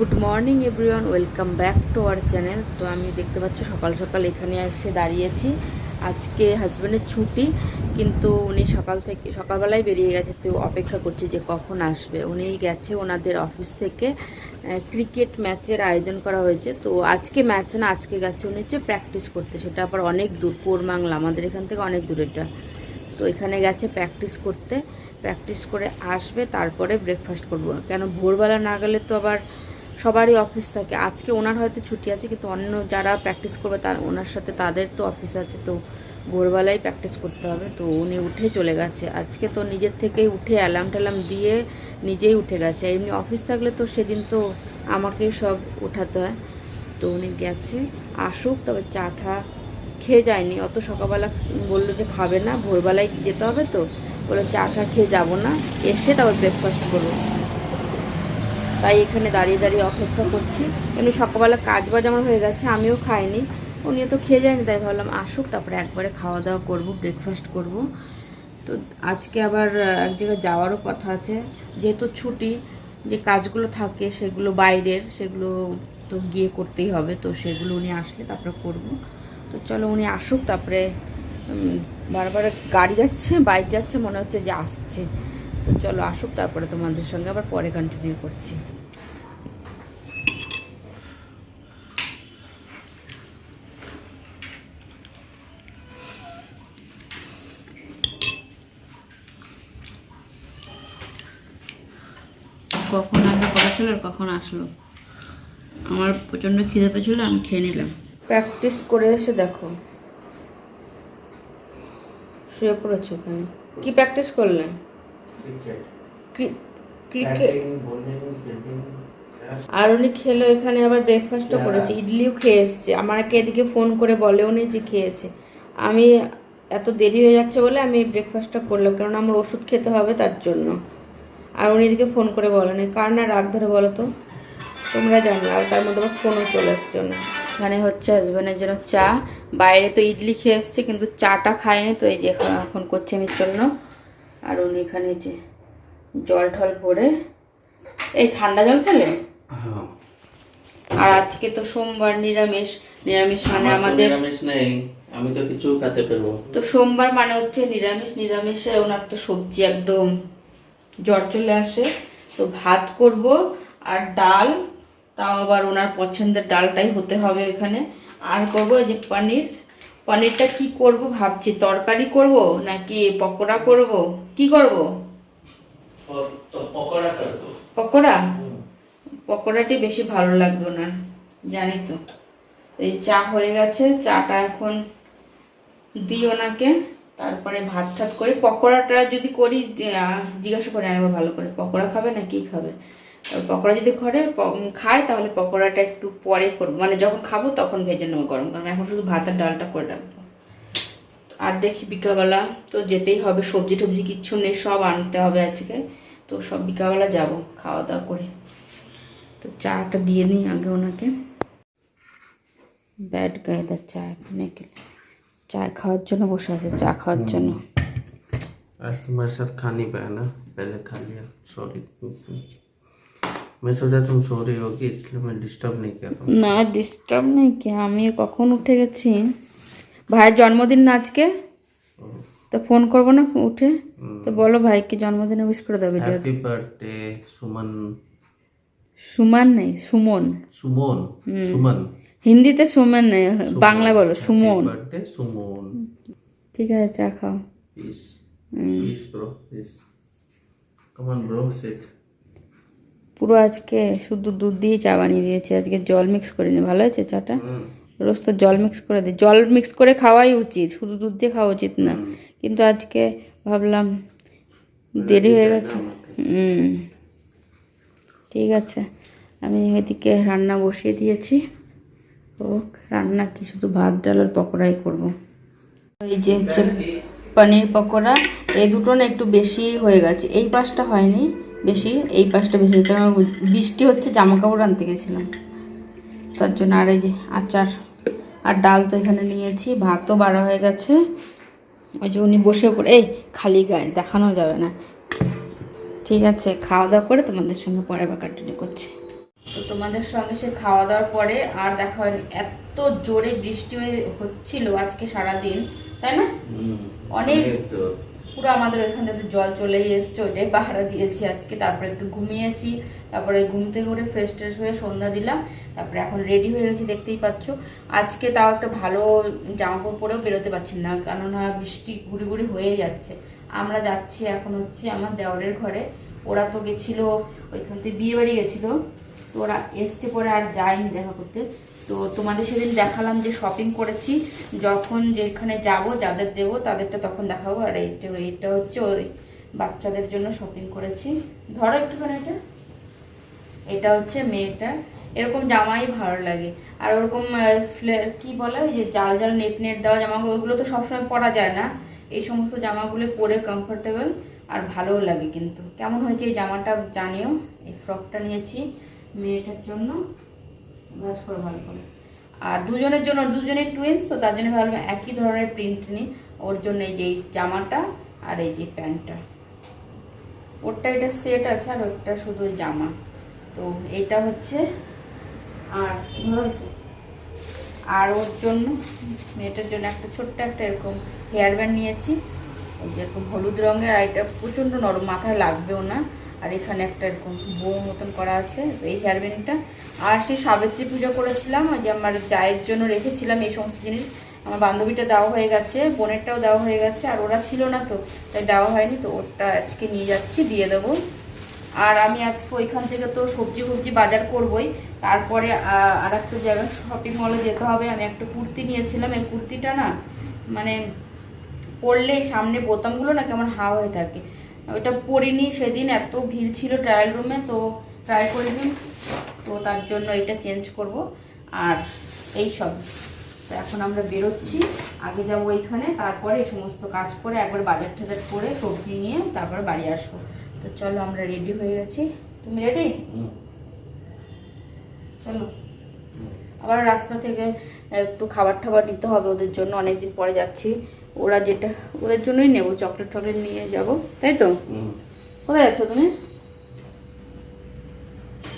Good morning everyone, welcome back to our channel. তো আমি দেখতে পাচ্ছ সকাল সকাল এখানে এসে দাঁড়িয়েছি। আজকে হাজব্যান্ডের ছুটি, কিন্তু উনি সকালবেলায় বেরিয়ে গেছে। তো অপেক্ষা করছি যে কখন আসবে। উনি গেছে ওনাদের অফিস থেকে ক্রিকেট ম্যাচের আয়োজন করা হয়েছে। তো আজকে ম্যাচ না, আজকে গেছে উনি হচ্ছে প্র্যাকটিস করতে। সেটা আবার অনেক দূর, কোরমাংলা, আমাদের এখান থেকে অনেক দূর এটা। তো এখানে গেছে প্র্যাকটিস করতে, প্র্যাকটিস করে আসবে, তারপরে ব্রেকফাস্ট করব। কেন ভোরবেলা না গেলে তো আবার সবারই অফিস থাকে। আজকে ওনার হয়তো ছুটি আছে, কিন্তু অন্য যারা প্র্যাকটিস করবে ওনার সাথে তাদের তো অফিস আছে। তো ভোরবেলায় প্র্যাকটিস করতে হবে। তো উনি উঠে চলে গেছে আজকে। তো নিজের থেকেই উঠে অ্যালার্ম ট্যালার্ম দিয়ে নিজেই উঠে গেছে। এমনি অফিস থাকলে তো সেদিন তো আমাকেই সব উঠাতে হয়। তো উনি গেছে, আসুক, তবে চা টা খেয়ে যায়নি। অত সকালবেলা বললো যে খাবে না, ভোরবেলায় যেতে হবে। তো বলে চা টা খেয়ে যাবো না, এসে তারপর ব্রেকফাস্ট করবো। তাই এখানে দাঁড়িয়ে দাঁড়িয়ে অপেক্ষা করছি। এমনি সকালবেলা কাজ বাজ আমার হয়ে গেছে, আমিও খাইনি, উনিও তো খেয়ে যায়নি। তাই ভাবলাম আসুক, তারপরে একবারে খাওয়া দাওয়া করবো, ব্রেকফাস্ট করব। তো আজকে আবার এক জায়গায় যাওয়ারও কথা আছে, যেহেতু ছুটি। যে কাজগুলো থাকে সেগুলো বাইরের, সেগুলো তো গিয়ে করতেই হবে। তো সেগুলো উনি আসলে তারপরে করব। তো চলো উনি আসুক, তারপরে বারবার গাড়ি যাচ্ছে, বাইক যাচ্ছে, মনে হচ্ছে যে আসছে। তো চলো আসুক, তারপরে তোমাদের সঙ্গে আবার পরে কন্টিনিউ করছি। কখন আগে করেছিল আর কখন আসলো। আমার প্রচণ্ড খিদে পেয়েছিল, আমি খেয়ে নিলাম। প্র্যাকটিস করে এসে দেখো শুয়ে পড়েছে ওখানে। কি প্র্যাকটিস করলেন? ক্রিকেট। আর উনি খেলো এখানে, আবার ব্রেকফাস্টও করেছে, ইডলিও খেয়ে এসছে। আমাকে এদিকে ফোন করে বলে উনি যে খেয়েছে। আমি এত দেরি হয়ে যাচ্ছে বলে আমি ব্রেকফাস্টটা করলাম, কারণ আমার ওষুধ খেতে হবে তার জন্য। আর উনি এদিকে ফোন করে বলেনি। কার না রাগ ধরে বলো তো, তোমরা জানো। আর তার মধ্যে আবার ফোনও চলে এসছে না। এখানে হচ্ছে হাজব্যান্ডের জন্য চা। বাইরে তো ইডলি খেয়ে এসছে, কিন্তু চাটা খায়নি। তো এই যে এখন করছি আমি জন্য। আর উনি এখানে যে জল ঠল ভরে, এই ঠান্ডা জল খেলে। আর আজকে তো সোমবার, নিরামিষ। নিরামিষ মানে আমাদের নিরামিষ নেই, আমি তো কিছু খেতে পারবো। তো সোমবার মানে হচ্ছে নিরামিষ। নিরামিষে ওনার তো সবজি একদম জ্বর চলে আসে। তো ভাত করব আর ডাল, তাও আবার ওনার পছন্দের ডালটাই হতে হবে এখানে। আর করবো যে পনির। পনিরটা কি করব ভাবছি, তরকারি করব নাকি পকোড়া করব, কি করব? তো পকোড়া করবো। পকোড়া। পকোড়াটি বেশি ভালো লাগবে ওনার, জানি তো। এই চা হয়ে গেছে, চাটা এখন দিই ওনাকে, তারপরে ভাত ঠাত করে পকোড়াটা যদি করি জিজ্ঞাসা করে আনবো ভালো করে, পকোড়া খাবে না কি খাবে। পকোড়া যদি খায় তাহলে পকোড়াটা একটু পরে করবো, মানে যখন খাবো তখন ভেজে নেবো গরম গরম। এখন শুধু ভাত আর ডালটা করে রাখবো। আর দেখি বিকালবেলা তো যেতেই হবে, সবজি টবজি কিচ্ছু নেই, সব আনতে হবে আজকে। তো সব বিকালবেলা যাব খাওয়া দাওয়া করে। তো চাটা দিয়ে নিই আগে ওনাকে। बैठ गए इधर चाय पीने के लिए। चाय खाওয়ার জন্য বসে আছে, চা খাওয়ার জন্য। आज तुम्हारे साथ खा नहीं पाया ना, पहले खा लिया, सॉरी। मैं सोचा तुम सो रही होगी, इसलिए मैं डिस्टर्ब नहीं किया तुम। না ডিস্টার্ব নেই, কি আমি কখন উঠে গেছি। ভাইয়ের জন্মদিন না আজকে, তো ফোন করবো না উঠে? তো বলো ভাইকে জন্মদিনে উইশ করে দাও ভিডিও। हैप्पी बर्थडे सुमन। সুমন নেই, সুমন। सुमन सुमन হিন্দিতে সুমন নেই, বাংলা বলো সুমন। बर्थडे सुमन। ঠিক আছে, চা খাও। Peace peace bro peace, come on bro sit. পুরো আজকে শুধু দুধ দিয়ে চা বানিয়ে দিয়েছি, আজকে জল মিক্স করিনি। ভালো হয়েছে চাটা? রোজ তো জল মিক্স করে দিই, জল মিক্স করে খাওয়াই উচিত, শুধু দুধ দিয়ে খাওয়া উচিত না। কিন্তু আজকে ভাবলাম দেরি হয়ে গেছে। ঠিক আছে, আমি এদিকে রান্না বসিয়ে দিয়েছি। ও রান্না কি, শুধু ভাত ডাল আর পকোড়াই করবো। এই যে হচ্ছে পনির পকোড়া। এই দুটো না একটু বেশি হয়ে গেছে, এই পাশটা হয়নি বেশি, এই পাশটা বেশি, কারণ বৃষ্টি হচ্ছে, জামা কাপড় আনতে গেছিলাম তার জন্য। আর এই যে আচার আর ডাল তো এখানে নিয়েছি, ভাতও বাড়া হয়ে গেছে। ওই যে উনি বসে পড়ে, এই খালি গায়ে দেখানো যাবে না। ঠিক আছে, খাওয়া দাওয়া করে তোমাদের সঙ্গে পরে আবার কন্টিনিউ করছি। তো তোমাদের সঙ্গে সে খাওয়া দাওয়ার পরে আর দেখা হয়নি। এত জোরে বৃষ্টি হচ্ছিল আজকে সারাদিন, তাই না? অনেক পুরো আমাদের ওইখান থেকে জল চলেই এসছে, ওইটাই পাহারা দিয়েছি আজকে। তারপরে একটু ঘুমিয়েছি, তারপরে ঘুম থেকে উঠে ফ্রেশ ট্রেশ হয়ে সন্ধ্যা দিলাম, তারপরে এখন রেডি হয়ে গেছি, দেখতেই পাচ্ছ। আজকে তাও একটা ভালো জামা কাপড় পরেও বেরোতে পারছি না, কেননা বৃষ্টি ঘুরি ঘুরি হয়ে যাচ্ছে। আমরা যাচ্ছি এখন হচ্ছে আমার দেওরের ঘরে। ওরা তো গেছিলো ওইখান থেকে বিয়ে বাড়ি গেছিলো, তো ওরা এসছে পরে আর যায়নি দেখা করতে। তো তোমাদের সেদিন দেখালাম যে শপিং করেছি, যখন যেখানে যাব যাদের দেবো তাদেরটা তখন দেখাবো। আর এইটা হচ্ছে ওই বাচ্চাদের জন্য শপিং করেছি। ধরো একটুখানি এটা হচ্ছে মেয়েটার। এরকম জামাই ভালো লাগে। আর ওরকম কি বলে ওই যে জাল জাল নেট নেট দেওয়া জামাগুলো, ওইগুলো তো সবসময় পরা যায় না। এই সমস্ত জামাগুলো পরে কমফোর্টেবল আর ভালোও লাগে। কিন্তু কেমন হয়েছে এই জামাটা জানিও। এই ফ্রকটা নিয়েছি মেয়েটার জন্য, ভাজ করে ভালো করে। আর দুজনের জন্য, দুজনের টুইন্স তো, তার জন্য ভাবলাম একই ধরনের প্রিন্ট নিই। ওর জন্য এই যে জামাটা আর এই যে প্যান্টটা। ওরটা এটা সেট আছে আর ওরটা শুধু জামা। তো এটা হচ্ছে। আর আর ওর জন্য, মেয়েটার জন্য একটা ছোট্ট একটা এরকম হেয়ার ব্যান্ড নিয়েছি, এই যে এরকম হলুদ রঙের। আর এটা প্রচণ্ড নরম, মাথায় লাগবেও না। আর এখানে একটা এরকম বউ মতন করা আছে, তো এই হেয়ার ব্যান্ডটা। আর সেই সাবিত্রী পুজো করেছিলাম, ওই যে আমার জায়ের জন্য রেখেছিলাম এই সমস্ত জিনিস। আমার বান্ধবীটা দেওয়া হয়ে গেছে, বোনেরটাও দেওয়া হয়ে গেছে, আর ওরা ছিল না তো তাই দেওয়া হয়নি। তো ওটা আজকে নিয়ে যাচ্ছি, দিয়ে দেবো। আর আমি আজকে ওইখান থেকে তো সবজি বাজার করবই। তারপরে আর একটা জায়গায় শপিং মলে যেতে হবে। আমি একটা কুর্তি নিয়েছিলাম, এই কুর্তিটা না মানে পরলে সামনে বোতামগুলো না কেমন হাওয়া হয়ে থাকে। ওইটা পরিনি সেদিন, এত ভিড় ছিল ট্রায়াল রুমে, তো ট্রাই করিনি। তো তার জন্য এটা চেঞ্জ করব। আর এই সব তো এখন আমরা বেরোচ্ছি, আগে যাবো ওইখানে, তারপরে এই সমস্ত কাজ করে একবার বাজার টাজার করে সবজি নিয়ে তারপরে বাড়ি আসবো। তো চলো আমরা রেডি হয়ে গেছি। তুমি রেডি? চলো। আবার রাস্তা থেকে একটু খাবার টাবার নিতে হবে ওদের জন্য, অনেকদিন পরে যাচ্ছি। ওরা যেটা ওদের জন্যই নেবো, চকলেট টকলেট নিয়ে যাব, তাই তো? কোথায় যাচ্ছ তুমি?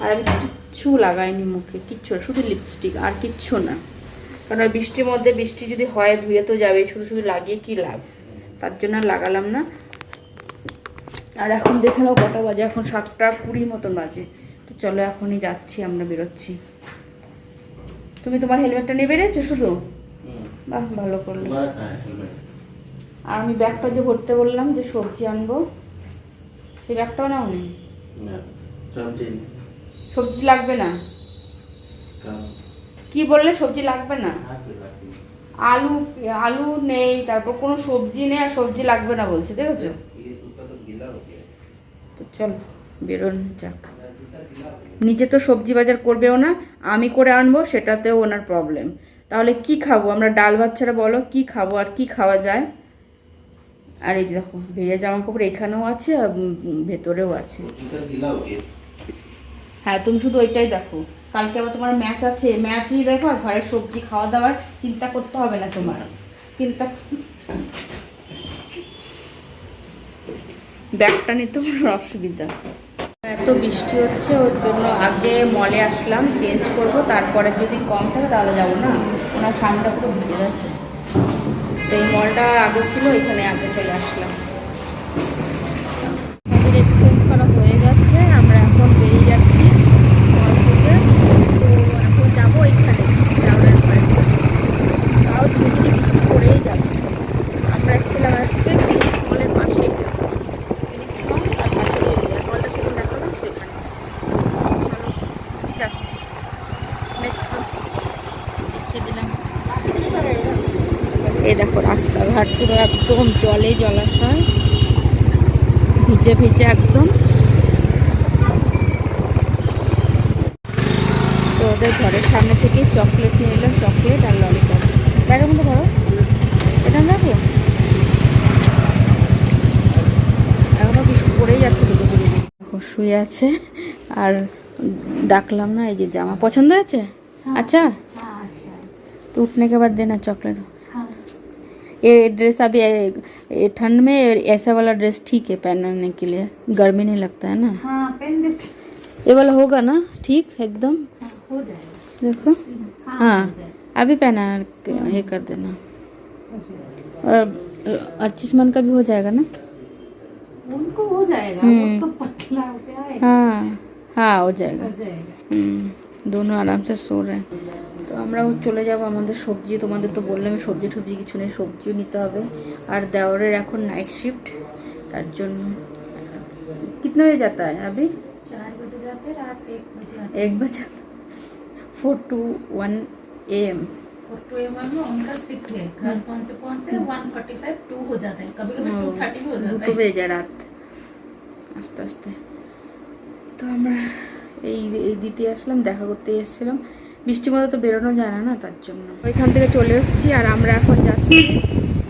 আর আমি কিচ্ছু লাগাইনি মুখে, কিচ্ছু, শুধু লিপস্টিক আর কিচ্ছু না। কারণ বৃষ্টির মধ্যে, বৃষ্টি যদি হয় ধুয়ে তো যাবে, শুধু শুধু লাগিয়ে কি লাভ, তার জন্য আর লাগালাম না। আর এখন দেখে নাও কটা বাজে, এখন 7:20 মতন বাজে। তো চলো এখনই যাচ্ছি, আমরা বেরোচ্ছি। তুমি তোমার হেলমেটটা নিয়ে বেরিয়েছো শুধু? বাহ, ভালো করলে। আর আমি ব্যাগটা যে ভরতে বললাম যে সবজি আনবো, সেই ব্যাগটাও নাও নি? সবজি লাগবে না? কি বললে সবজি লাগবে না? আলু নেই, তারপর কোনো সবজি নেই, আর সবজি লাগবে না বলছে, দেখেছো? তো চলো বেরোন যাক। নিজে তো সবজি বাজার করবেও না, আমি করে আনবো, সেটাতেও ওনার প্রবলেম। তাহলে কি খাবো আমরা? ডাল ভাত ছাড়া বলো কি খাবো, আর কি খাওয়া যায়? আর এই দেখো ভেজা জামা কাপড় এখানেও আছে আর ভেতরেও আছে। হ্যাঁ, তুমি শুধু ওইটাই দেখো। কালকে আবার তোমার ম্যাচ আছে, ম্যাচই দেখো। আর ঘরের সবজি খাওয়া দাওয়ার চিন্তা করতে হবে না তোমার। চিন্তা ব্যাগটা নিতে কোনো অসুবিধা। এত বৃষ্টি হচ্ছে, ওর জন্য আগে মলে আসলাম, চেঞ্জ করব, তারপরে যদি কম থাকে তাহলে যাবো না। ওনার সামনেটা পুরো ভিজে গেছে, তো এই মলটা আগে ছিল, এখানে আগে চলে আসলাম। আমাদের এক্সচেঞ্জ করা হয়ে গেছে, আমরা এখন বেরিয়ে যাচ্ছি মল থেকে। তো এখন যাবো এখানে টাউনের ঘরে, তাও ঝুঁকি করেই যাচ্ছে। আমরা এসেছিলাম আজকে মলের পাশে, তার পাশে মলটা সেদিন দেখালাম, সেখানে এসেছি। চলো যাচ্ছি, দেখিয়ে দিলাম। এই দেখো রাস্তাঘাট পুরো একদম জলে জলাশয়, ভিজে ভিজে একদম। তো ওদের ঘরের সামনে থেকে চকলেট নিয়ে এলাম, চকলেট আর ললিপপ। ব্যাগের মধ্যে ধরো, এটা দেখো এখনো কিছু পড়েই যাচ্ছে, দুটো করে দেখো শুয়ে আছে। আর ডাকলাম না, এই যে জামা পছন্দ হয়েছে? अच्छा, तो उठने के बाद देना चॉकलेट। ये ड्रेस अभी ठंड में ऐसा वाला ड्रेस ठीक है पहनने के लिए, गर्मी नहीं लगता है ना? हाँ, पहन देते। ये वाला होगा ना ठीक एकदम? हो जाएगा। देखो हाँ हाँ हो जाएगा, अभी पहना ये कर देना। हो जाएगा। और 25 मन का भी हो जाएगा ना? उनको हो जाएगा, वो तो पतला हो गया है। हाँ हाँ हो जाएगा। हो जाएगा। दोनों आराम से सो रहे हैं। তো আমরাও চলে যাব আমাদের সবজি, তোমাদের তো বললাম সবজি টবজি কিছু নেই, সবজিও নিতে হবে। আর দেওরের এখন নাইট শিফট, তার জন্য कितने बजे जाता है अभी? 4 बजे जाते, रात 1 बजे आते। 1 बजे 4 to 1 AM। 4 to AM में उनका शिफ्ट है, घर पहुंचे 1:45 2 हो जाते हैं, कभी कभी 2:30 भी हो जाता দুটো है। বেজে যায় রাত আস্তে আস্তে। তো আমরা এই দিতে আসলাম, দেখা করতে এসেছিলাম। বৃষ্টির মধ্যে তো বেরোনো যায় না, না তার জন্য ওইখান থেকে চলে এসেছি। আর আমরা এখন যাচ্ছি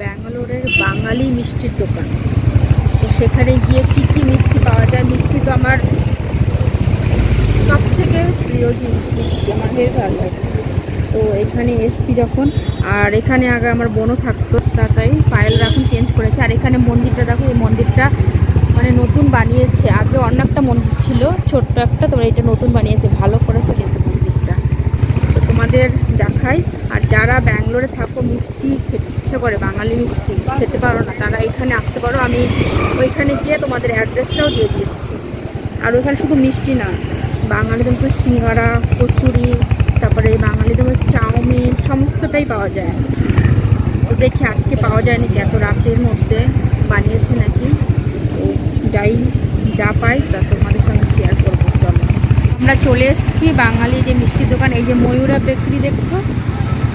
ব্যাঙ্গালোরের বাঙালি মিষ্টির দোকান। তো সেখানে গিয়ে কী কী মিষ্টি পাওয়া যায়, মিষ্টি তো আমার সব থেকে প্রিয় জিনিস, মিষ্টি আমার বেশ ভালো লাগে। তো এখানে এসছি যখন, আর এখানে আগে আমার বোনও থাকতো, তাই পায়েলরা এখন চেঞ্জ করেছে। আর এখানে মন্দিরটা দেখো, এই মন্দিরটা মানে নতুন বানিয়েছে, আগে অন্য একটা মন্দির ছিল ছোট্ট একটা, তোমরা এটা নতুন বানিয়েছে, ভালো করেছে কিন্তু মন্দিরটা। তো তোমাদের দেখাই। আর যারা ব্যাঙ্গালোরে থাকো, মিষ্টি খেতে ইচ্ছে করে, বাঙালি মিষ্টি খেতে পারো না, তারা এখানে আসতে পারো। আমি ওইখানে গিয়ে তোমাদের অ্যাড্রেসটাও দিয়ে দিচ্ছি। আর ওইখানে শুধু মিষ্টি না, বাঙালিদের মতো সিঙ্গারা, কচুরি, তারপরে বাঙালিদের মতো চাউমিন, সমস্তটাই পাওয়া যায়। তো দেখি আজকে পাওয়া যায়নি, এত রাতের মধ্যে বানিয়েছে নাকি। তো যাই, যা পাই তা তোমাদের সঙ্গে শেয়ার করবো। চলো, আমরা চলে এসেছি বাঙালি যে মিষ্টির দোকান, এই যে ময়ূরা বেকারি দেখছো,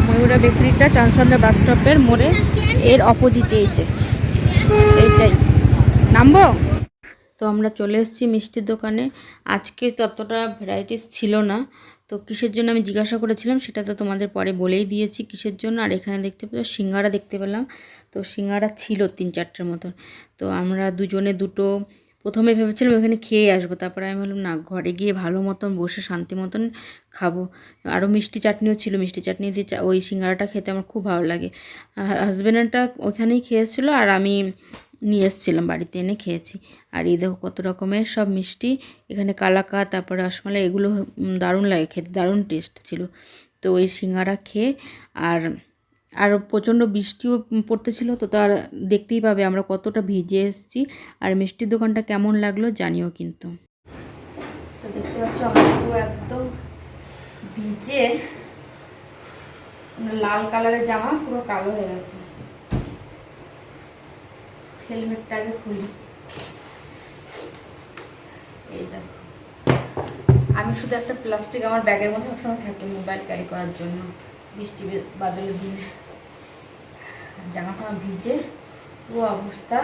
ময়ূরা বেকারিটা চাঁদসন্দ্রা বাস স্টপের মোড়ে, এর অপোজিটে এই যে এইটাই। নামবো? তো আমরা চলে এসেছি মিষ্টির দোকানে। আজকে ততটা ভ্যারাইটিস ছিল না, তো কিসের জন্য আমি জিজ্ঞাসা করেছিলাম সেটা তো তোমাদের পরে বলেই দিয়েছি কিসের জন্য। আর এখানে দেখতে পেলাম সিঙ্গারা দেখতে পেলাম, তো সিঙ্গারা ছিল 3-4টের মতন। তো আমরা দুজনে দুটো প্রথমে ভেবেছিলাম এখানে খেয়ে আসবো, তারপরে আমি বললাম না, ঘরে গিয়ে ভালো মতন বসে শান্তি মতন খাবো। আরও মিষ্টি চাটনিও ছিল, মিষ্টি চাটনি দিয়ে ওই সিঙ্গারাটা খেতে আমার খুব ভালো লাগে। হাজব্যান্ডটা ওখানেই খেয়েছিল, আর আমি নিয়ে এসেছিলাম, বাড়িতে এনে খেয়েছি। আর এই দেখো কত রকমের সব মিষ্টি, এখানে কালাকাঁদ, তারপরে রসমালাই, এগুলো দারুণ লাগে খেতে, দারুণ টেস্ট ছিল। তো ওই সিঙ্গারা খেয়ে, আর প্রচণ্ড বৃষ্টিও পড়তেছিল, তো তার দেখতেই পাবে আমরা কতটা ভিজে এসেছি। আর মিষ্টির দোকানটা কেমন লাগলো জানিও কিন্তু। তো দেখতে পাচ্ছ আমার পুরো একদম ভিজে, লাল কালারের জামা পুরো কালো হয়ে গেছে। হেলমেটটা আগে খুলি। এই দেখো, আমি শুধু একটা প্লাস্টিক আমার ব্যাগের মধ্যে সবসময় থাকে মোবাইল ক্যারি করার জন্য বৃষ্টি বাদলের দিনে। জামাটা ভিজে পুরো অবস্থা।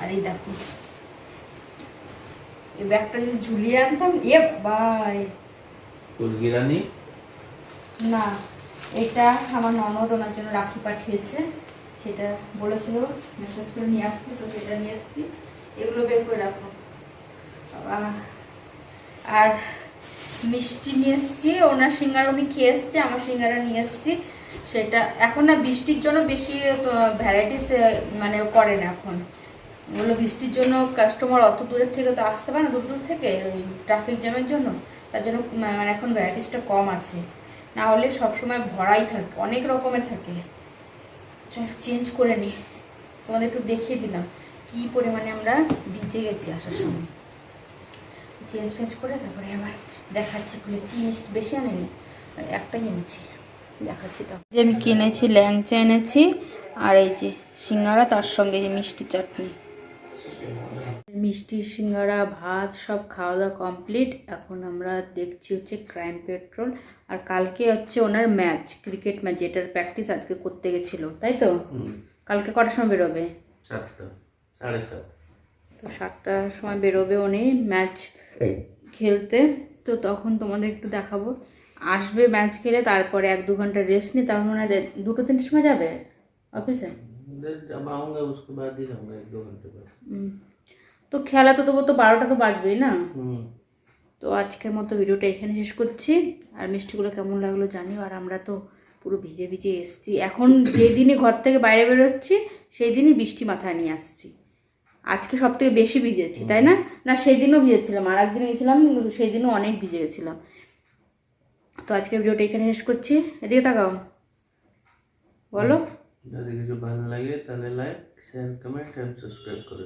আর এই দেখো, এই ব্যাগটা যদি ঝুলিয়ে আনতাম, এ ভাই কুচগিরানি না, এটা আমার ননদ ওনার জন্য রাখি পাঠিয়েছে, সেটা বলেছিল মেসেজ করে নিয়ে আসতে, তো সেটা নিয়ে এসেছি। এগুলো বের করে রাখো। আর মিষ্টি নিয়ে এসেছি, ওনার সিঙ্গারা উনি খেয়ে এসছে, আমার সিঙ্গারা নিয়ে এসেছি। সেটা এখন না বৃষ্টির জন্য বেশি ভ্যারাইটিস মানে করে না এখন, ওগুলো বৃষ্টির জন্য কাস্টমার অত দূরের থেকে তো আসতে পারে না, দূর দূর থেকে ওই ট্রাফিক জ্যামের জন্য, তার জন্য মানে এখন ভ্যারাইটিসটা কম আছে, না হলে সবসময় ভরাই থাকে, অনেক রকমের থাকে। চলো চেঞ্জ করে নিই, তোমাদের একটু দেখিয়ে দিলাম কী পরিমাণে আমরা ভিজে গেছি আসার সময়। চেঞ্জ ফেঞ্জ করে তারপরে আবার দেখাচ্ছি খুলে। কি মিষ্টি বেশি আনেনি, একটাই এনেছি, দেখাচ্ছি। তো আমি কিনেছি ল্যাংচা এনেছি, আর এই যে সিঙ্গারা, তার সঙ্গে যে মিষ্টি চাটনি। মিষ্টি সিঙ্গারা ভাত সব খাওয়া দাওয়া কমপ্লিট। এখন আমরা দেখছি হচ্ছে ক্রাইম পেট্রোল। আর কালকে হচ্ছে ওনার ম্যাচ, ক্রিকেট ম্যাচ, যেটার প্র্যাকটিস আজকে করতে গেছিলো, তাই তো? কালকে কটার সময় বেরোবে? 7টা 7:30। তো 7টার সময় বেরোবে উনি ম্যাচ খেলতে। তো তখন তোমাদের একটু দেখাবো, আসবে ম্যাচ খেলে, তারপরে 1-2 ঘন্টা রেস্ট নিয়ে তারপর মনে হয় 2-3টের সময় যাবে অফিসে। जब आऊंगा उसके बाद ही जाऊंगा 1-2 घंटे बाद। তো খেলা তো তবু তো 12টা তো বাজবেই না। তো আজকের মতো ভিডিওটা এখানে শেষ করছি। আর মিষ্টিগুলো কেমন লাগলো জানিও। আর আমরা তো পুরো ভিজে ভিজে এসছি, এখন যেদিনই ঘর থেকে বাইরে বেরোচ্ছি সেই দিনই বৃষ্টি মাথায় নিয়ে আসছি। আজকে সব থেকে বেশি ভিজেছি, তাই না? না সেদিনও ভিজেছিলাম, আর একদিন গেছিলাম সেই দিনও অনেক ভিজে গেছিলাম। তো আজকে ভিডিওটা এখানে শেষ করছি। এদিকে তাকাও, বলো। যদি কিছু ভালো লাগে তাহলে like share comment and subscribe করো।